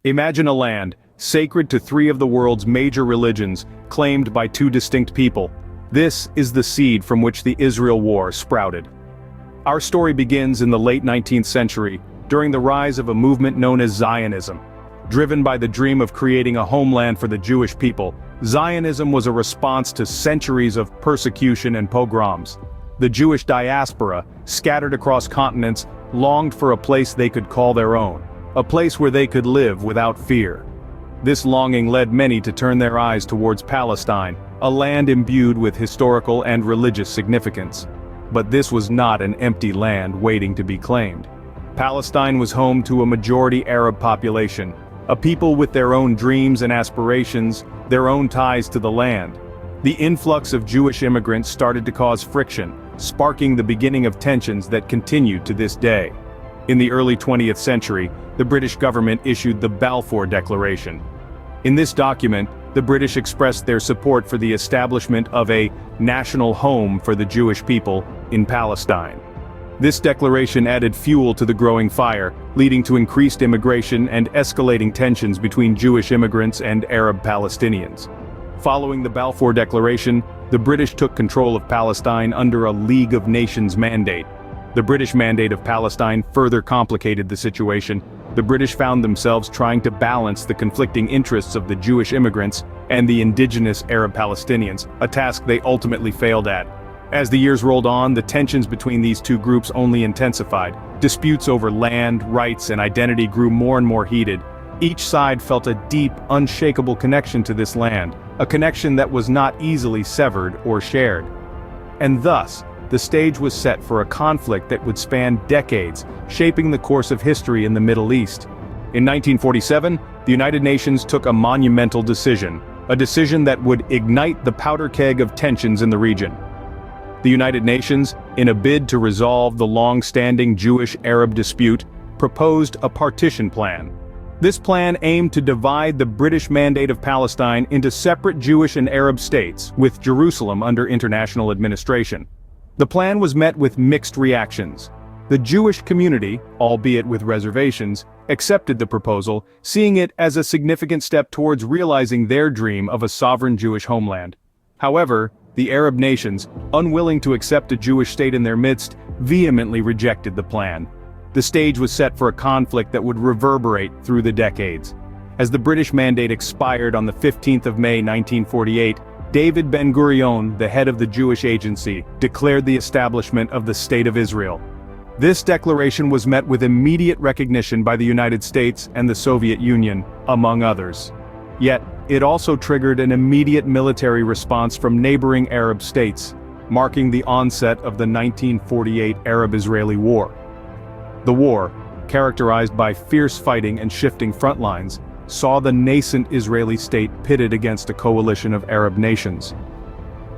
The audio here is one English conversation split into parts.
Imagine a land, sacred to three of the world's major religions, claimed by two distinct people. This is the seed from which the Israel War sprouted. Our story begins in the late 19th century, during the rise of a movement known as Zionism. Driven by the dream of creating a homeland for the Jewish people, Zionism was a response to centuries of persecution and pogroms. The Jewish diaspora, scattered across continents, longed for a place they could call their own, a place where they could live without fear. This longing led many to turn their eyes towards Palestine, a land imbued with historical and religious significance. But this was not an empty land waiting to be claimed. Palestine was home to a majority Arab population, a people with their own dreams and aspirations, their own ties to the land. The influx of Jewish immigrants started to cause friction, sparking the beginning of tensions that continue to this day. In the early 20th century, the British government issued the Balfour Declaration. In this document, the British expressed their support for the establishment of a national home for the Jewish people in Palestine. This declaration added fuel to the growing fire, leading to increased immigration and escalating tensions between Jewish immigrants and Arab Palestinians. Following the Balfour Declaration, the British took control of Palestine under a League of Nations mandate. The British Mandate of Palestine further complicated the situation. The British found themselves trying to balance the conflicting interests of the Jewish immigrants and the indigenous Arab Palestinians, a task they ultimately failed at. As the years rolled on, the tensions between these two groups only intensified. Disputes over land, rights, and identity grew more and more heated. Each side felt a deep, unshakable connection to this land, a connection that was not easily severed or shared. And thus, the stage was set for a conflict that would span decades, shaping the course of history in the Middle East. In 1947, the United Nations took a monumental decision, a decision that would ignite the powder keg of tensions in the region. The United Nations, in a bid to resolve the long-standing Jewish-Arab dispute, proposed a partition plan. This plan aimed to divide the British Mandate of Palestine into separate Jewish and Arab states, with Jerusalem under international administration. The plan was met with mixed reactions. The Jewish community, albeit with reservations, accepted the proposal, seeing it as a significant step towards realizing their dream of a sovereign Jewish homeland. However, the Arab nations, unwilling to accept a Jewish state in their midst, vehemently rejected the plan. The stage was set for a conflict that would reverberate through the decades. As the British Mandate expired on the 15th of May 1948, David Ben-Gurion, the head of the Jewish Agency, declared the establishment of the State of Israel. This declaration was met with immediate recognition by the United States and the Soviet Union, among others. Yet, it also triggered an immediate military response from neighboring Arab states, marking the onset of the 1948 Arab-Israeli War. The war, characterized by fierce fighting and shifting front lines, saw the nascent Israeli state pitted against a coalition of Arab nations.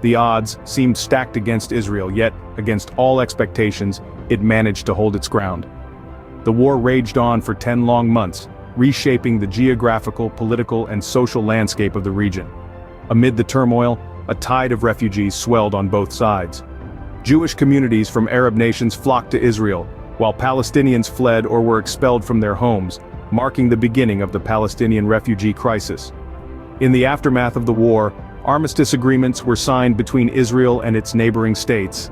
The odds seemed stacked against Israel, yet, against all expectations, it managed to hold its ground. The war raged on for 10 long months, reshaping the geographical, political, and social landscape of the region. Amid the turmoil, a tide of refugees swelled on both sides. Jewish communities from Arab nations flocked to Israel, while Palestinians fled or were expelled from their homes, marking the beginning of the Palestinian refugee crisis. In the aftermath of the war, armistice agreements were signed between Israel and its neighboring states.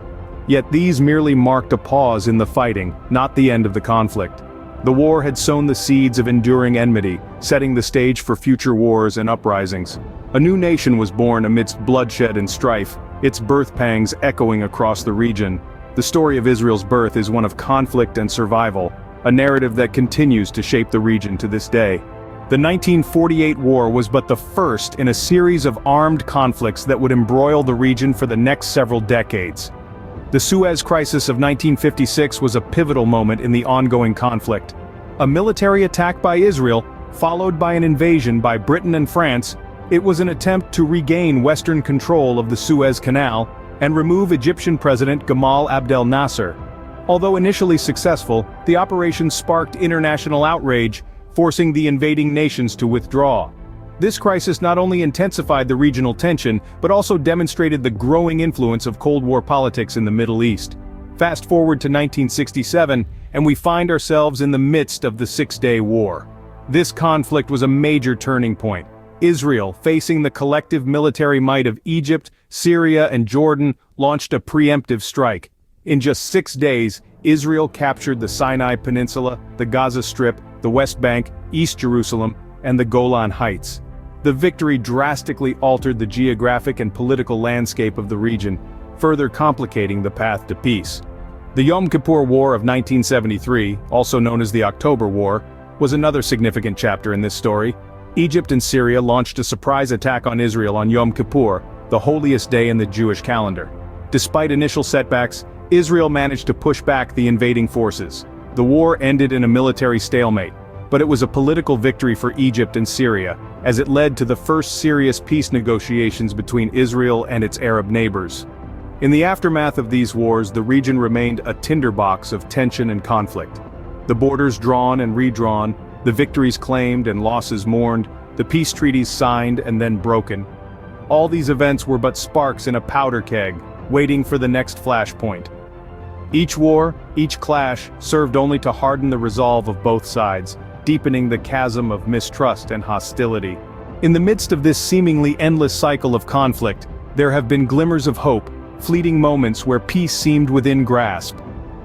Yet these merely marked a pause in the fighting, not the end of the conflict. The war had sown the seeds of enduring enmity, setting the stage for future wars and uprisings. A new nation was born amidst bloodshed and strife, its birth pangs echoing across the region. The story of Israel's birth is one of conflict and survival, a narrative that continues to shape the region to this day. The 1948 war was but the first in a series of armed conflicts that would embroil the region for the next several decades. The Suez Crisis of 1956 was a pivotal moment in the ongoing conflict. A military attack by Israel, followed by an invasion by Britain and France, it was an attempt to regain Western control of the Suez Canal and remove Egyptian President Gamal Abdel Nasser. Although initially successful, the operation sparked international outrage, forcing the invading nations to withdraw. This crisis not only intensified the regional tension, but also demonstrated the growing influence of Cold War politics in the Middle East. Fast forward to 1967, and we find ourselves in the midst of the Six-Day War. This conflict was a major turning point. Israel, facing the collective military might of Egypt, Syria, and Jordan, launched a preemptive strike. In just 6 days, Israel captured the Sinai Peninsula, the Gaza Strip, the West Bank, East Jerusalem, and the Golan Heights. The victory drastically altered the geographic and political landscape of the region, further complicating the path to peace. The Yom Kippur War of 1973, also known as the October War, was another significant chapter in this story. Egypt and Syria launched a surprise attack on Israel on Yom Kippur, the holiest day in the Jewish calendar. Despite initial setbacks, Israel managed to push back the invading forces. The war ended in a military stalemate, but it was a political victory for Egypt and Syria, as it led to the first serious peace negotiations between Israel and its Arab neighbors. In the aftermath of these wars, the region remained a tinderbox of tension and conflict. The borders drawn and redrawn, the victories claimed and losses mourned, the peace treaties signed and then broken. All these events were but sparks in a powder keg, waiting for the next flashpoint. Each war, each clash, served only to harden the resolve of both sides, deepening the chasm of mistrust and hostility. In the midst of this seemingly endless cycle of conflict, there have been glimmers of hope, fleeting moments where peace seemed within grasp.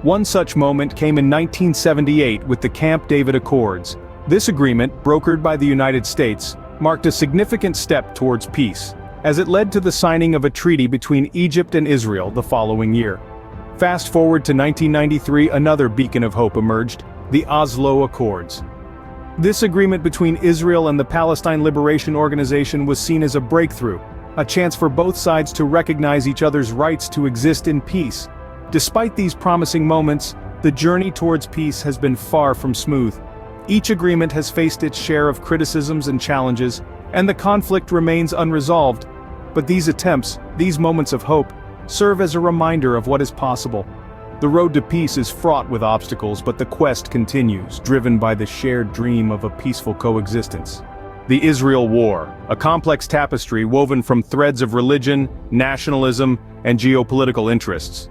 One such moment came in 1978 with the Camp David Accords. This agreement, brokered by the United States, marked a significant step towards peace, as it led to the signing of a treaty between Egypt and Israel the following year. Fast forward to 1993, another beacon of hope emerged, the Oslo Accords. This agreement between Israel and the Palestine Liberation Organization was seen as a breakthrough, a chance for both sides to recognize each other's rights to exist in peace. Despite these promising moments, the journey towards peace has been far from smooth. Each agreement has faced its share of criticisms and challenges, and the conflict remains unresolved. But these attempts, these moments of hope, serve as a reminder of what is possible. The road to peace is fraught with obstacles, but the quest continues, driven by the shared dream of a peaceful coexistence. The Israel War, a complex tapestry woven from threads of religion, nationalism, and geopolitical interests.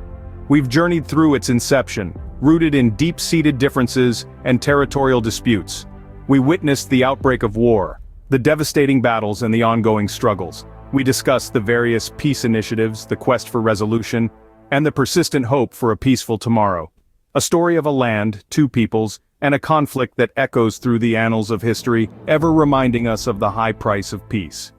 We've journeyed through its inception, rooted in deep-seated differences and territorial disputes. We witnessed the outbreak of war, the devastating battles and the ongoing struggles. We discussed the various peace initiatives, the quest for resolution, and the persistent hope for a peaceful tomorrow. A story of a land, two peoples, and a conflict that echoes through the annals of history, ever reminding us of the high price of peace.